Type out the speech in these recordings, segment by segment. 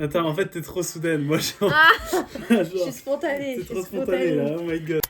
Attends, en fait, t'es trop soudaine. Moi, genre... Ah genre, Je suis spontanée. t'es trop spontanée, là. Oh my god.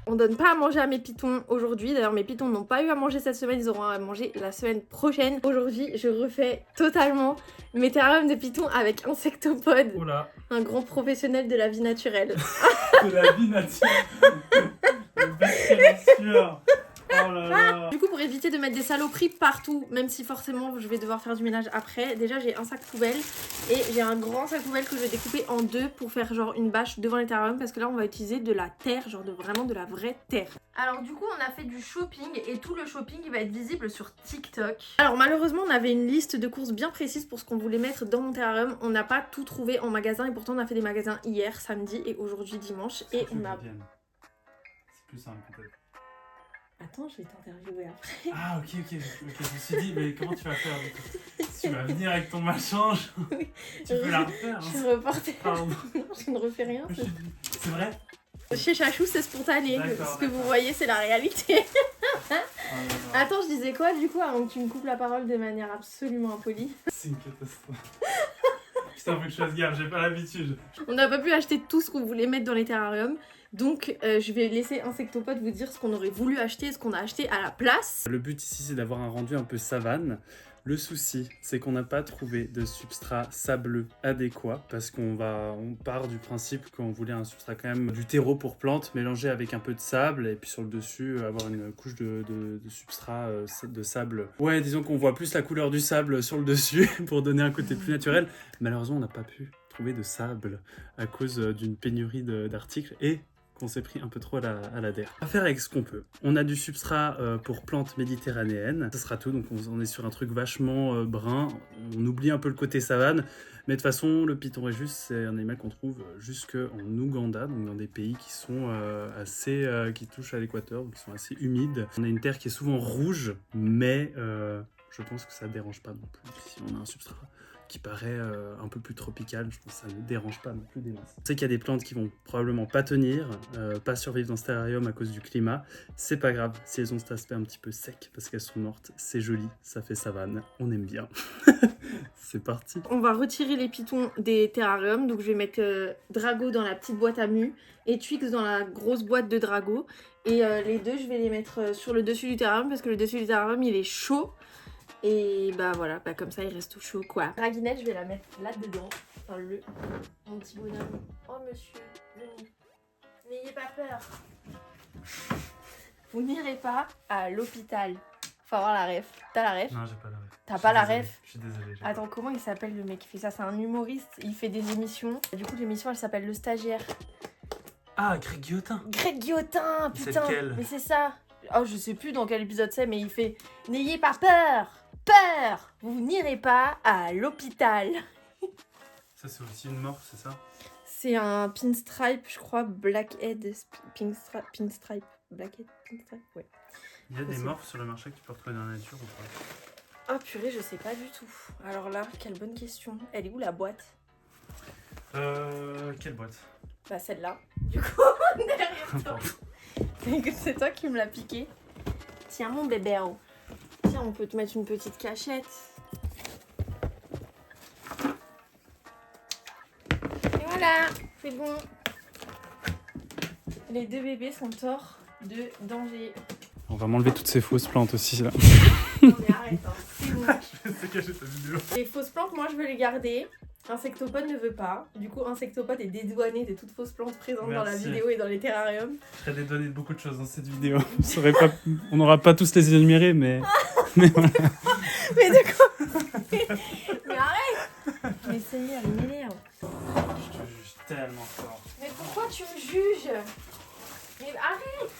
On donne pas à manger à mes pitons aujourd'hui. D'ailleurs, mes pitons n'ont pas eu à manger cette semaine. Ils auront à manger la semaine prochaine. Aujourd'hui, je refais totalement mes terrariums de pitons avec Insectopod. Oula. Un grand professionnel de la vie naturelle. De la vie naturelle. Le bête silencieux. Oh là là. Du coup, pour éviter de mettre des saloperies partout, même si forcément je vais devoir faire du ménage après, déjà j'ai un sac poubelle et j'ai un grand sac poubelle que je vais découper en deux pour faire genre une bâche devant les terrariums parce que là on va utiliser de la terre, genre vraiment de la vraie terre. Alors du coup on a fait du shopping et tout le shopping il va être visible sur TikTok. Alors malheureusement on avait une liste de courses bien précise pour ce qu'on voulait mettre dans mon terrarium. On n'a pas tout trouvé en magasin et pourtant on a fait des magasins hier, samedi et aujourd'hui dimanche et on a... C'est plus simple peut-être. Attends, je vais t'interviewer après. Ah ok, je me suis dit, mais comment tu vas faire du coup? Tu vas venir avec ton machin, Oui. tu peux la refaire. Je Hein. suis reporter. Pardon. Non, je ne refais rien. C'est vrai? Chez Chachou, c'est spontané. D'accord, Ce que vous d'accord. voyez, c'est la réalité. Oh là là. Attends, je disais quoi du coup avant que tu me coupes la parole de manière absolument impolie? C'est une catastrophe. Putain, faut que je fasse gaffe, j'ai pas l'habitude. On n'a pas pu acheter tout ce qu'on voulait mettre dans les terrariums. Donc, je vais laisser Insectopod vous dire ce qu'on aurait voulu acheter et ce qu'on a acheté à la place. Le but ici, c'est d'avoir un rendu un peu savane. Le souci, c'est qu'on n'a pas trouvé de substrat sableux adéquat parce on part du principe qu'on voulait un substrat quand même du terreau pour plantes mélangé avec un peu de sable et puis sur le dessus avoir une couche de substrat de sable. Ouais, disons qu'on voit plus la couleur du sable sur le dessus pour donner un côté plus naturel. Malheureusement, on n'a pas pu trouver de sable à cause d'une pénurie d'articles et qu'on s'est pris un peu trop à la DER. On va faire avec ce qu'on peut. On a du substrat pour plantes méditerranéennes. Ça sera tout, donc on est sur un truc vachement brun. On oublie un peu le côté savane. Mais de toute façon, le python réjus, c'est un animal qu'on trouve jusqu'en Ouganda, donc dans des pays qui sont qui touchent à l'équateur, donc qui sont assez humides. On a une terre qui est souvent rouge, mais je pense que ça ne dérange pas non plus. Si on a un substrat qui paraît un peu plus tropical, je pense que ça ne dérange pas non plus des masses. On sait qu'il y a des plantes qui vont probablement pas tenir, pas survivre dans ce terrarium à cause du climat. C'est pas grave si elles ont cet aspect un petit peu sec parce qu'elles sont mortes. C'est joli, ça fait savane, on aime bien. C'est parti. On va retirer les pitons des terrariums. Donc, je vais mettre Drago dans la petite boîte à mu et Twix dans la grosse boîte de Drago. Et les deux, je vais les mettre sur le dessus du terrarium parce que le dessus du terrarium, il est chaud. Et bah voilà, bah comme ça il reste tout chaud quoi. Draguinette, je vais la mettre là-dedans. Enfin mon petit bonhomme. Oh monsieur, venez. N'ayez pas peur. Vous n'irez pas à l'hôpital. Faut avoir la ref. T'as la ref? Non, j'ai pas la ref. T'as pas la ref? Je suis désolé. Attends, comment il s'appelle le mec qui fait ça? C'est un humoriste, il fait des émissions. Du coup l'émission elle s'appelle Le Stagiaire. Ah, Greg Guillotin. Greg Guillotin, C'est putain. lequel? Mais c'est ça. Oh, je sais plus dans quel épisode c'est, mais il fait « N'ayez pas peur, peur, vous n'irez pas à l'hôpital. » Ça, c'est aussi une mort, c'est ça? C'est un pinstripe, je crois, blackhead, pinstripe, blackhead, pinstripe, ouais. Il y a des Possible. morphes sur le marché que tu peux retrouver dans la nature ou pas? Oh purée, je sais pas du tout. Alors là, quelle bonne question. Elle est où la boîte? Quelle boîte? Bah celle-là, du coup, derrière toi. C'est toi qui me l'as piqué. Tiens mon bébé. Tiens, on peut te mettre une petite cachette. Et voilà, c'est bon. Les deux bébés sont hors de danger. On va m'enlever toutes ces fausses plantes aussi là. Non mais arrête, hein. C'est bon. Je vais cacher ta vidéo. Les fausses plantes, moi je veux les garder. Insectopod ne veut pas. Du coup, Insectopod est dédouané de toutes fausses plantes présentes dans la Merci. vidéo et dans les terrariums. Je serais dédouané de beaucoup de choses dans cette vidéo. On n'aura pas tous les énumérés, mais voilà. Mais de quoi? Mais arrête! Mais Seigneur, il m'énerve. Je te juge tellement fort. Mais pourquoi tu me juges? Mais arrête!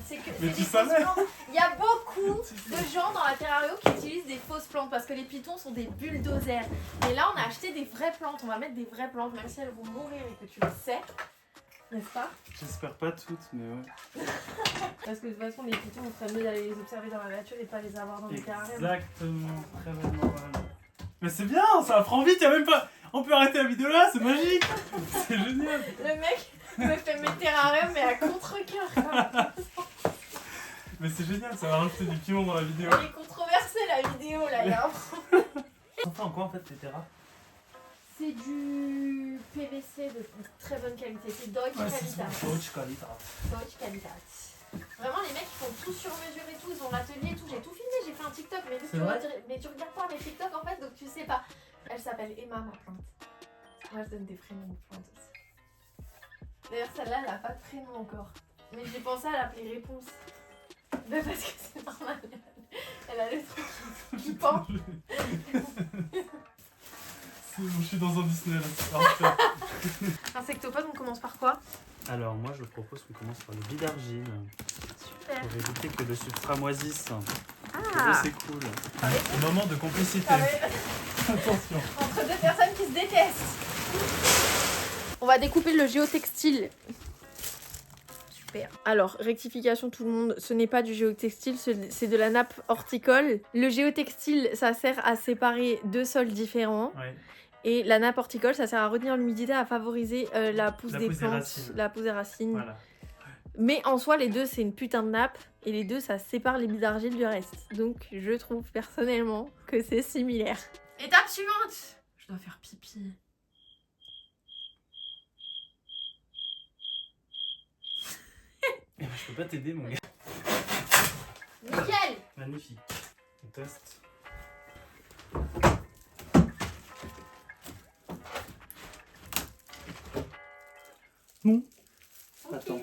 C'est que Mais c'est tu des savais. fausses plantes. Il y a beaucoup de gens dans la terrario qui utilisent des fausses plantes parce que les pitons sont des bulldozers. Mais là, on a acheté des vraies plantes. On va mettre des vraies plantes, même si elles vont mourir et que tu le sais. N'est-ce pas? J'espère pas toutes, mais ouais. Parce que de toute façon, les pitons, on ferait mieux d'aller les observer dans la nature et pas les avoir dans les terrariums. Exactement, très bonne morale. Mais c'est bien, ça apprend vite, y a même pas... On peut arrêter la vidéo là, c'est magique. C'est génial. Le mec me fait mes terrariums, mais à contre-cœur. Mais c'est génial, ça va rajouter du piment dans la vidéo. Les contre la vidéo là, il y a un Enfin, en quoi en fait tes terras? C'est du PVC de très bonne qualité. C'est Deutsche Qualität. Deutsche Qualität. Deutsche Qualität. Vraiment, les mecs ils font tout sur mesure et tout. Ils ont l'atelier et tout. J'ai tout filmé, j'ai fait un TikTok. Mais tu regardes pas mes TikTok en fait, donc tu sais pas. Elle s'appelle Emma, ma plante. Moi, je donne des prénoms aux plantes aussi. D'ailleurs, celle-là, elle a pas de prénom encore. Mais j'ai pensé à l'appeler Réponse. Mais parce que c'est normal. Elle a le truc qui pend. Je suis dans un Disney là, c'est parfait. Insectopode, on commence par quoi? Alors moi je propose qu'on commence par le bid d'argile. Super. Pour éviter que le substrat moisisse. Ah, C'est cool. Ah oui. Moment de complicité. Ah ouais. Attention. Entre deux personnes qui se détestent. On va découper le géotextile. Super. Alors, rectification tout le monde, ce n'est pas du géotextile, c'est de la nappe horticole. Le géotextile, ça sert à séparer deux sols différents. Ouais. Et la nappe horticole, ça sert à retenir l'humidité, à favoriser la pousse des plantes, racines. la pousse des racines. Voilà. Mais en soi, les deux, c'est une putain de nappe. Et les deux, ça sépare les billes d'argile du reste. Donc, je trouve personnellement que c'est similaire. Étape suivante. Je dois faire pipi. Je peux pas t'aider mon gars. Nickel. Magnifique. On teste. Non. Ok. Attends.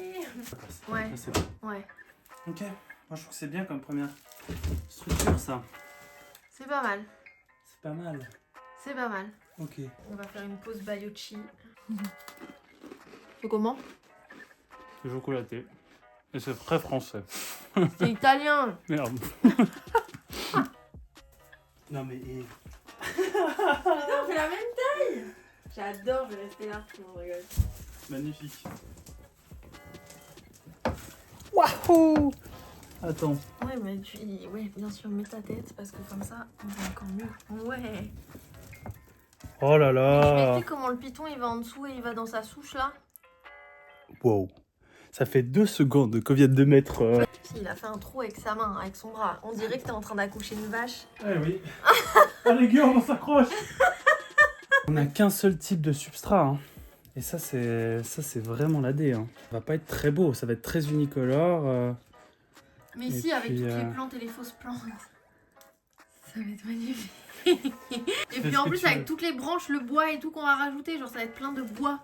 Ouais. Là, c'est bon. Ouais. Ok. Moi je trouve que c'est bien comme première structure ça. C'est pas mal. C'est pas mal. C'est pas mal. Ok. On va faire une pause baiocchi. C'est comment? C'est chocolaté. Et c'est très français. C'est italien. Merde. Non mais... On fait la même taille. J'adore, je vais rester là. Tout le monde rigole. Magnifique. Wahoo! Attends. Ouais, mais ouais, bien sûr, mets ta tête parce que comme ça, on va encore mieux. Ouais. Oh là Tu là. m'expliques comment le python il va en dessous et il va dans sa souche là? Wow. Ça fait 2 secondes qu'on vient de mettre... Si, il a fait un trou avec sa main, avec son bras. On dirait que t'es en train d'accoucher une vache. Eh oui. Allez gars, on s'accroche. On n'a qu'un seul type de substrat. Hein. Et ça c'est vraiment la D. Hein. Ça va pas être très beau, ça va être très unicolore. Mais Et si, avec puis, toutes les plantes et les fausses plantes. Ça va être magnifique. Et puis en plus, avec toutes les branches, le bois et tout qu'on va rajouter, genre ça va être plein de bois.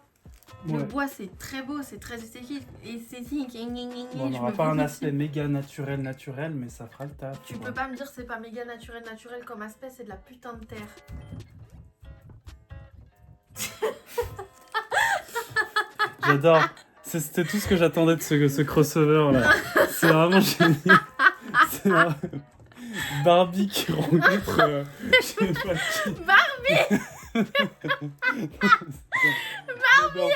Le bois c'est très beau, c'est très esthétique. Bon, on n'aura pas un aspect méga naturel, mais ça fera le taf. Tu peux pas me dire c'est pas méga naturel comme aspect, c'est de la putain de terre. J'adore. C'était tout ce que j'attendais de ce crossover là. C'est vraiment génial. C'est un... Barbie qui rencontre... je sais pas qui. Barbie. Barbie,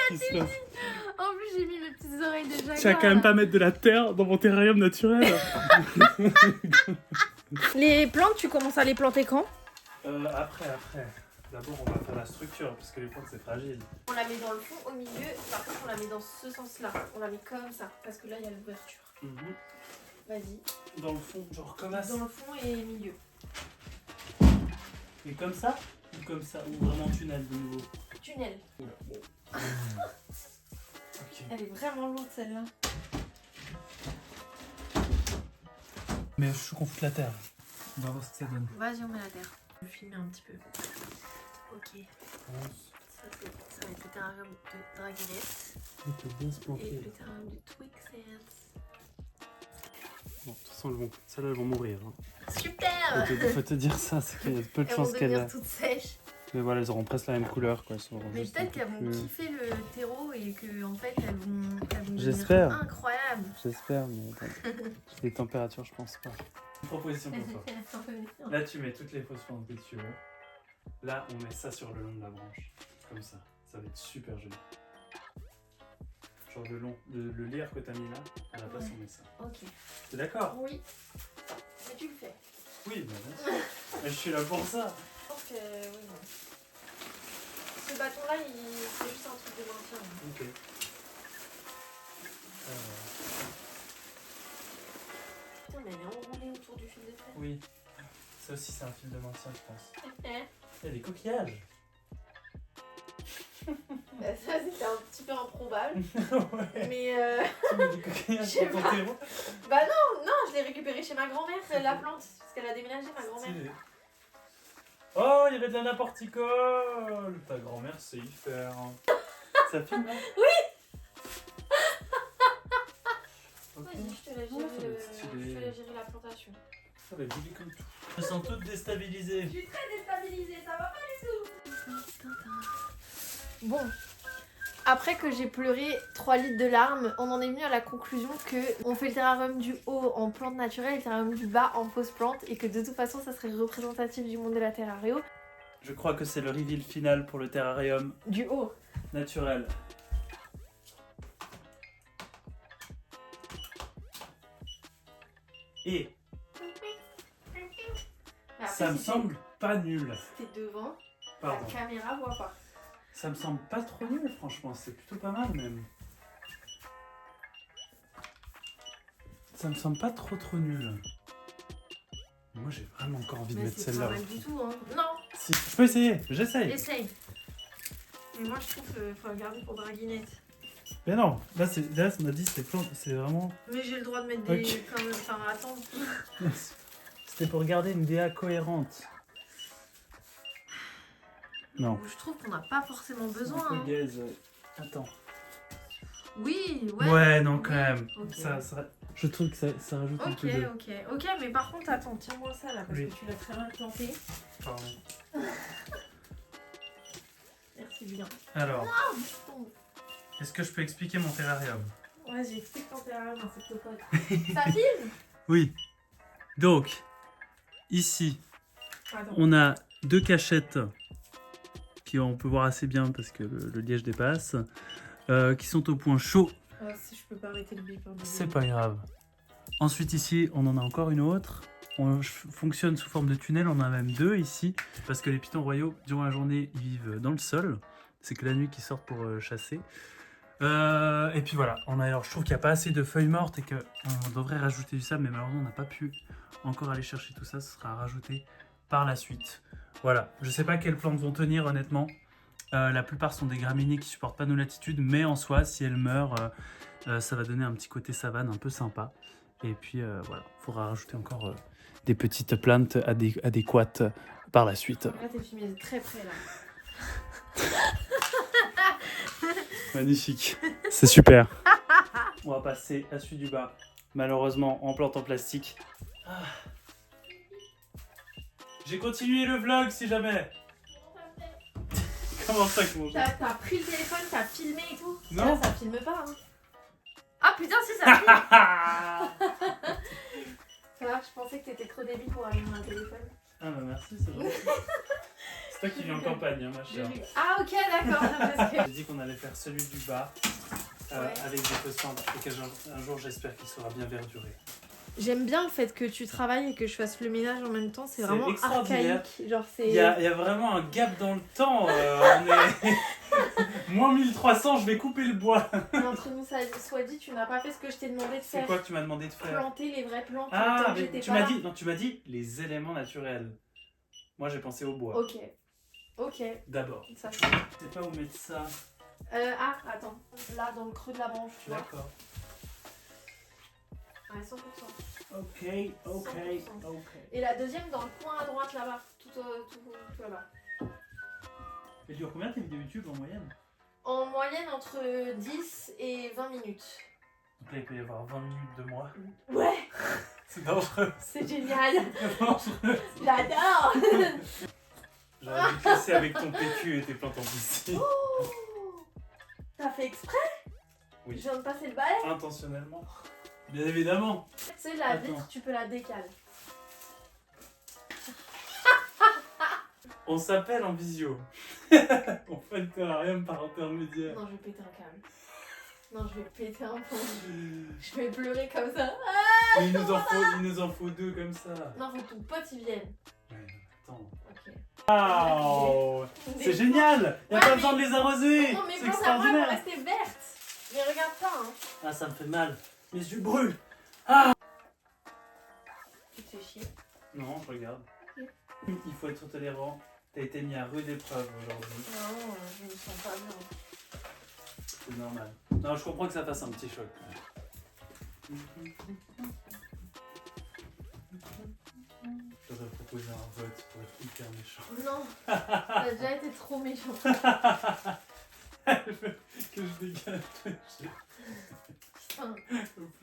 En plus j'ai mis mes petites oreilles de jaguar. tu vas quand même pas mettre de la terre dans mon terrarium naturel. Les plantes, tu commences à les planter quand? Après. D'abord, on va faire la structure, parce que les plantes, c'est fragile. On la met dans le fond, au milieu. Par contre, on la met dans ce sens-là. On la met comme ça, parce que là, il y a l'ouverture. Vas-y. Dans le fond, genre comme ça. Dans le fond et milieu. Et comme ça? Ou comme ça? Ou vraiment tunnel de nouveau? Tunnel. Oula, bon. Ok. Elle est vraiment lourde, celle-là. Mais je suis qu'on foute la terre. On va voir ce que ça donne. Vas-y, on met la terre. Je vais filmer un petit peu. Ok. Ça va être le terrarium de Dragonette. Et le terrarium de Twixens. Bon, de toute façon, celles-là, elles vont mourir. Hein. Super. Faut te dire ça, c'est qu'il y a peu de chances qu'elles... Elles vont devenir toutes sèches. Mais voilà, elles auront presque la même couleur, quoi. Mais peut-être qu'elles vont kiffer le terreau et que en fait, elles vont J'espère. devenir incroyables. J'espère, mais bon. Les températures, je pense pas. Une proposition pour toi. Là, tu mets toutes les fausses plantes que tu veux. Là, on met ça sur le long de la branche. Comme ça. Ça va être super joli. Genre le lierre que t'as mis là, à la place, on met ça. Ok. T'es d'accord? Oui. Mais tu le fais. Oui, bah bien sûr. Mais je suis là pour ça. Je pense que oui. Non. Ce bâton-là, c'est juste un truc de maintien. Ok. Putain, mais elle est enroulée autour du fil de fer. Oui. Ça aussi, c'est un film de maintien, je pense. Eh. Il y a des coquillages. Ça, c'était un petit peu improbable. Ouais. Mais Tu mets des coquillages Je sais dans ton pas. terreau. bah non, je l'ai récupéré chez ma grand-mère, la plante, parce qu'elle a déménagé, ma grand-mère. Stylé. Oh, il y avait de la naporticole. Ta grand-mère sait y faire. Ça filme là? Ok. Vas-y, je te la Ouais, ça va gérer, être stylé. la plantation. Ça va être joli comme tout. Elles sont toutes déstabilisées. Je suis très déstabilisée, ça va pas du tout. Bon, après que j'ai pleuré 3 litres de larmes, on en est venu à la conclusion que on fait le terrarium du haut en plantes naturelles et le terrarium du bas en fausses plantes et que de toute façon ça serait représentatif du monde de la terrario. Je crois que c'est le reveal final pour le terrarium Du haut. naturel. Et Mais après, ça me si semble pas nul. t'es devant, Pardon. la caméra voit pas. Ça me semble pas trop nul, franchement. C'est plutôt pas mal même. Ça me semble pas trop nul. Moi, j'ai vraiment encore envie de Mais mettre c'est pas celle-là. mal du tout, hein. Non, Si, je peux essayer. J'essaye. essaye. Mais moi je trouve qu'il faut le garder pour draguinette. Mais non, là, on a dit c'est vraiment. Mais j'ai le droit de mettre des... Ok. Quand même, enfin, attends. C'était pour garder une DA cohérente. Non. Je trouve qu'on n'a pas forcément besoin. Un Hein. peu gaze, ouais. Attends. Oui, ouais. Ouais, non, Oui, quand même. ok. Je trouve que ça rajoute un Ok, peu de. ok, mais par contre, attends, tiens-moi ça là, parce Oui. que tu l'as très bien planté. Pardon. Merci bien. Alors, Ah, je tombe. est-ce que je peux expliquer mon terrarium? Vas-y, explique ton terrain, insectopode. Ça filme? Oui. Donc, ici, Attends. on a 2 cachettes qui on peut voir assez bien parce que le liège dépasse, qui sont au point chaud. Si je peux pas arrêter le bip. Hein, C'est pas grave. Ensuite ici, on en a encore une autre. On fonctionne sous forme de tunnel, on en a même 2 ici. Parce que les pitons royaux, durant la journée, ils vivent dans le sol. C'est que la nuit qu'ils sortent pour chasser. Et puis voilà, alors, je trouve qu'il n'y a pas assez de feuilles mortes et qu'on devrait rajouter du sable. Mais malheureusement, on n'a pas pu encore aller chercher tout ça. Ce sera rajouté par la suite. Voilà, je sais pas quelles plantes vont tenir honnêtement. La plupart sont des graminées qui supportent pas nos latitudes. Mais en soi, si elles meurent... ça va donner un petit côté savane un peu sympa. Et puis voilà, il faudra rajouter encore des petites plantes adéquates par la suite. Là, t'es filmé de très près là. Magnifique. C'est super. On va passer à celui du bas. Malheureusement, en plante en plastique. Ah. J'ai continué le vlog si jamais. Comment ça que mon T'as pris le téléphone, t'as filmé et tout? Non. Là, ça filme pas. Hein. Ah putain, si ça filme! Ça va, je pensais que t'étais trop débile pour allumer un téléphone. Ah bah merci, c'est gentil. C'est toi qui vis en campagne, hein, ma chère. Ah ok, d'accord. Parce que... J'ai dit qu'on allait faire celui du bas Ouais. avec des postants et qu'un jour j'espère qu'il sera bien verduré. J'aime bien le fait que tu travailles et que je fasse le ménage en même temps, c'est C'est vraiment extraordinaire. archaïque. Genre c'est... Il y a vraiment un gap dans le temps. On est... Moins 1300, je vais couper le bois. Mais entre nous, ça soit dit, tu n'as pas fait ce que je t'ai demandé de C'est faire. quoi que tu m'as demandé de faire? Planter les vraies plantes. Ah, tant que mais j'étais tu pas m'as là. dit, non, tu m'as dit les éléments naturels. Moi j'ai pensé au bois. Ok. Ok. D'abord. Ça Je sais pas où mettre ça. Ah, attends. Là, dans le creux de la branche, tu vois. D'accord. Ouais, 100%. Ok, ok, 100%. ok. Et la deuxième dans le coin à droite là-bas. Tout là-bas. Et dure combien tes vidéos YouTube en moyenne? En moyenne, entre 10 et 20 minutes. Donc là il peut y avoir 20 minutes de moi. Ouais, C'est dangereux. c'est génial. C'est dangereux. J'adore. J'aurais dû casser avec ton PQ et tes plantes en piscine. Oh, t'as fait exprès? Oui. Je viens de passer le balai. Intentionnellement. Bien évidemment. Tu sais, la Attends. vitre, tu peux la décaler. On s'appelle en visio. On fait le terrarium par intermédiaire. Non, je vais péter un câble. Non, je vais péter un pont. Je vais pleurer comme ça. Mais il nous en faut 2 comme ça. Non, faut que ton pote il vienne. Ouais, attends. Ok. Waouh! Des C'est génial! Y a Ouais, pas mais- besoin de les arroser! Non, mais C'est plantes à moi, elles vont extraordinaire! rester vertes. Mais regarde pas, hein. Ah, ça me fait mal. Mes yeux brûlent! Tu te fais chier. Non, je regarde. Il faut être tolérant. T'as été mis à rude épreuve aujourd'hui. Non, je me sens pas bien. C'est normal. Non, je comprends que ça fasse un petit choc. Je devrais proposer un vote pour être hyper méchant. Non, t'as déjà été trop méchant. Que je dégage. Putain,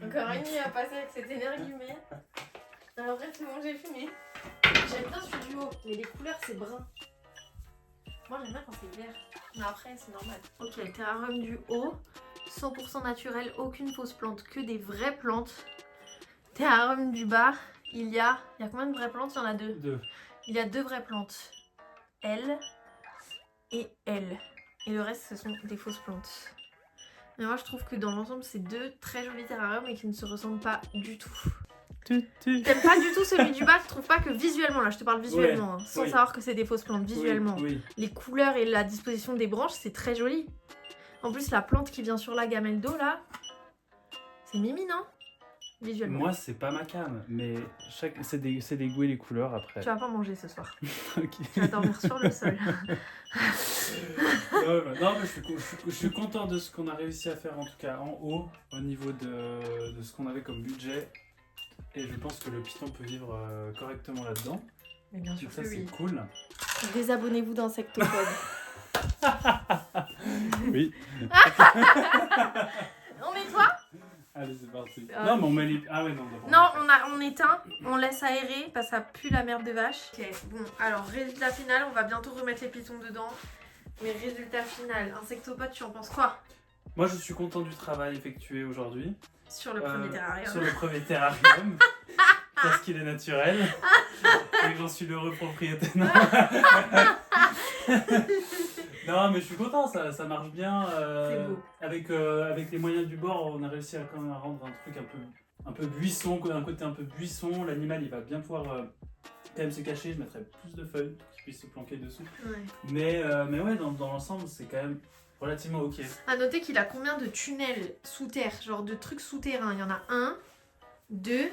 encore une nuit à passer avec cet énergumène. Alors après, c'est bon, j'ai fumé. J'aime bien celui du haut, mais les couleurs, c'est brun. Moi, j'aime bien quand c'est vert. Mais après, c'est normal. Ok, terrarium du haut, 100% naturel, aucune fausse plante, que des vraies plantes. Terrarium du bas, il y a combien de vraies plantes? Il y en a 2. 2. Il y a 2 vraies plantes. L et L. Et le reste, ce sont des fausses plantes. Mais moi, je trouve que dans l'ensemble, c'est 2 très jolis terrariums et qui ne se ressemblent pas du tout. T'aimes pas du tout celui du bas? Tu trouves pas que visuellement, là je te parle visuellement, Ouais, hein, sans oui. savoir que c'est des fausses plantes, visuellement. Oui. Les couleurs et la disposition des branches, c'est très joli. En plus, la plante qui vient sur la gamelle d'eau, là, c'est mimi, non? Visuellement. Moi, c'est pas ma cam, mais c'est des goûts et les couleurs après. Tu vas pas manger ce soir. Ok. Tu vas dormir sur le sol. Non, mais je suis content de ce qu'on a réussi à faire, en tout cas en haut, au niveau de ce qu'on avait comme budget. Et je pense que le Python peut vivre correctement là-dedans. Mais bien sûr Donc ça, que c'est oui. cool. Désabonnez-vous d'Insectopod. Oui. On nettoie? Allez, c'est parti. Non, mais on met les... Ah ouais, non, d'abord. Non, on éteint, on laisse aérer parce que ça pue la merde de vache. Ok, bon, alors résultat final, on va bientôt remettre les pitons dedans. Mais résultat final, Insectopod, tu en penses quoi? Moi, je suis content du travail effectué aujourd'hui. Sur le premier terrarium. Sur le premier terrarium. Parce qu'il est naturel. Et que j'en suis l'heureux propriétaire. Non, mais je suis content, ça marche bien. C'est beau. Avec les moyens du bord, on a réussi à quand même à rendre un truc un peu buisson, un côté un peu buisson. L'animal, il va bien pouvoir quand même se cacher. Je mettrai plus de feuilles pour qu'il puisse se planquer dessous. Ouais. Mais ouais, dans l'ensemble, c'est quand même relativement ok. À noter qu'il a combien de tunnels sous terre, genre de trucs souterrains? Il y en a 1, 2,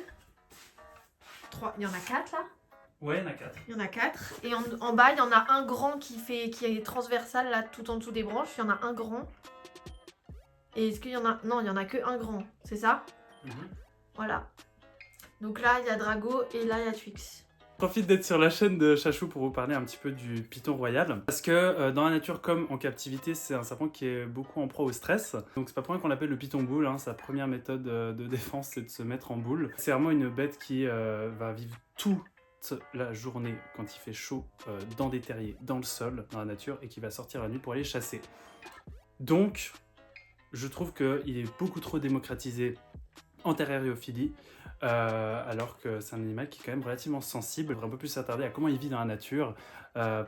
3, il y en a 4 là? Ouais, il y en a 4. Il y en a 4. Et en bas, il y en a un grand qui est transversal là, tout en dessous des branches. Il y en a un grand. Et est-ce qu'il y en a... Non, il y en a que un grand, c'est ça? Voilà. Donc là, il y a Drago et là, il y a Twix. Profite d'être sur la chaîne de Chachou pour vous parler un petit peu du python royal. Parce que dans la nature comme en captivité, c'est un serpent qui est beaucoup en proie au stress. Donc c'est pas pour rien qu'on l'appelle le python boule. Hein. Sa première méthode de défense, c'est de se mettre en boule. C'est vraiment une bête qui va vivre toute la journée quand il fait chaud dans des terriers, dans le sol, dans la nature, et qui va sortir la nuit pour aller chasser. Donc, je trouve qu'il est beaucoup trop démocratisé en terrariophilie. Alors que c'est un animal qui est quand même relativement sensible. On devrait un peu plus s'attarder à comment il vit dans la nature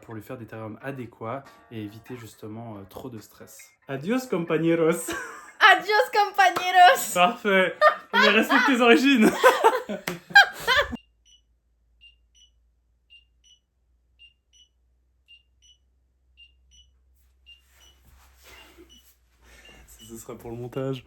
pour lui faire des terrariums adéquats et éviter justement trop de stress. Adios compañeros. Adios compañeros. Parfait. Mais respecte tes origines. Ça, ce sera pour le montage.